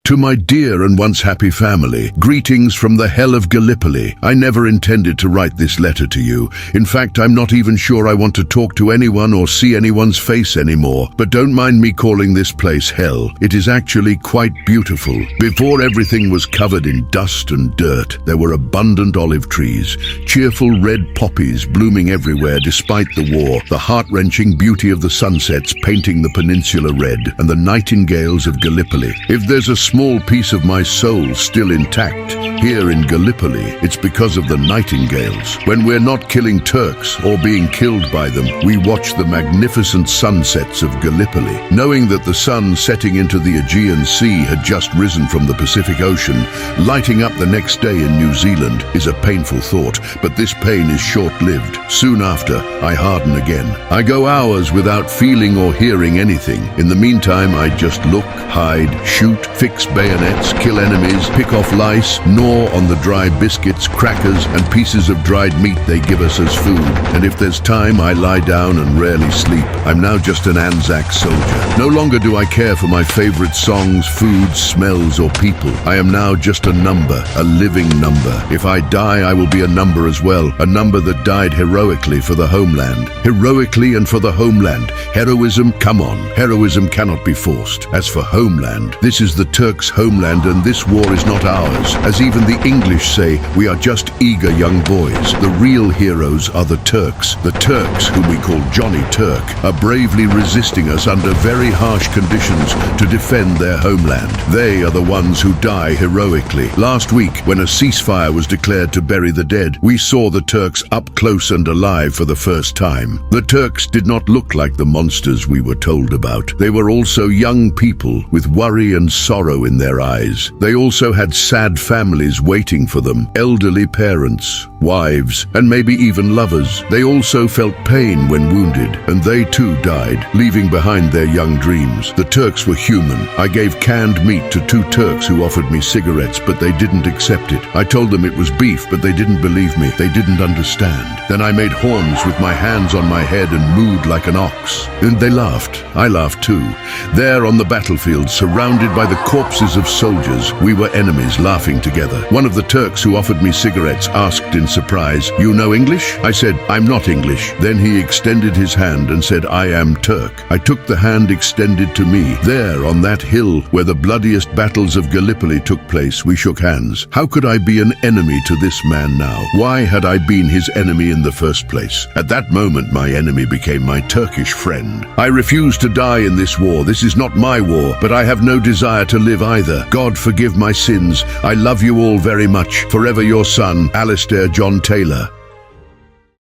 To my dear and once happy family, greetings from the hell of Gallipoli. I never intended to write this letter to you. In fact, I'm not even sure I want to talk to anyone or see anyone's face anymore. But don't mind me calling this place hell. It is actually quite beautiful. Before everything was covered in dust and dirt, there were abundant olive trees, cheerful red poppies blooming everywhere despite the war, the heart-wrenching beauty of the sunsets painting the peninsula red, and the nightingales of Gallipoli. If there's a small piece of my soul still intact here in Gallipoli, it's because of the nightingales. When we're not killing Turks or being killed by them, we watch the magnificent sunsets of Gallipoli. Knowing that the sun setting into the Aegean Sea had just risen from the Pacific Ocean, lighting up the next day in New Zealand, is a painful thought, but this pain is short-lived. Soon after, I harden again. I go hours without feeling or hearing anything. In the meantime, I just look, hide, shoot, fix bayonets, kill enemies, pick off lice, gnaw on the dry biscuits, crackers, and pieces of dried meat they give us as food. And if there's time, I lie down and rarely sleep. I'm now just an ANZAC soldier. No longer do I care for my favorite songs, foods, smells, or people. I am now just a number, a living number. If I die, I will be a number as well, a number that died heroically for the homeland. Heroically and for the homeland. Heroism, come on. Heroism cannot be forced. As for homeland, this is the Turks' homeland, and this war is not ours. As even the English say, we are just eager young boys. The real heroes are the Turks. The Turks, whom we call Johnny Turk, are bravely resisting us under very harsh conditions to defend their homeland. They are the ones who die heroically. Last week, when a ceasefire was declared to bury the dead, we saw the Turks up close and alive for the first time. The Turks did not look like the monsters we were told about. They were also young people with worry and sorrow in their eyes. They also had sad families waiting for them, elderly parents, wives, and maybe even lovers. They also felt pain when wounded, and they too died, leaving behind their young dreams. The Turks were human. I gave canned meat to 2 Turks who offered me cigarettes, but they didn't accept it. I told them it was beef, but they didn't believe me. They didn't understand. Then I made horns with my hands on my head and mooed like an ox. And they laughed. I laughed too. There on the battlefield, surrounded by the corpses of soldiers, we were enemies laughing together. One of the Turks who offered me cigarettes asked in surprise, "You know English?" I said, "I'm not English." Then he extended his hand and said, "I am Turk." I took the hand extended to me. There on that hill where the bloodiest battles of Gallipoli took place, we shook hands. How could I be an enemy to this man now? Why had I been his enemy in the first place? At that moment, my enemy became my Turkish friend. I refuse to die in this war. This is not my war, but I have no desire to live either. God forgive my sins. I love you all very much. Forever your son, Alistair John Taylor.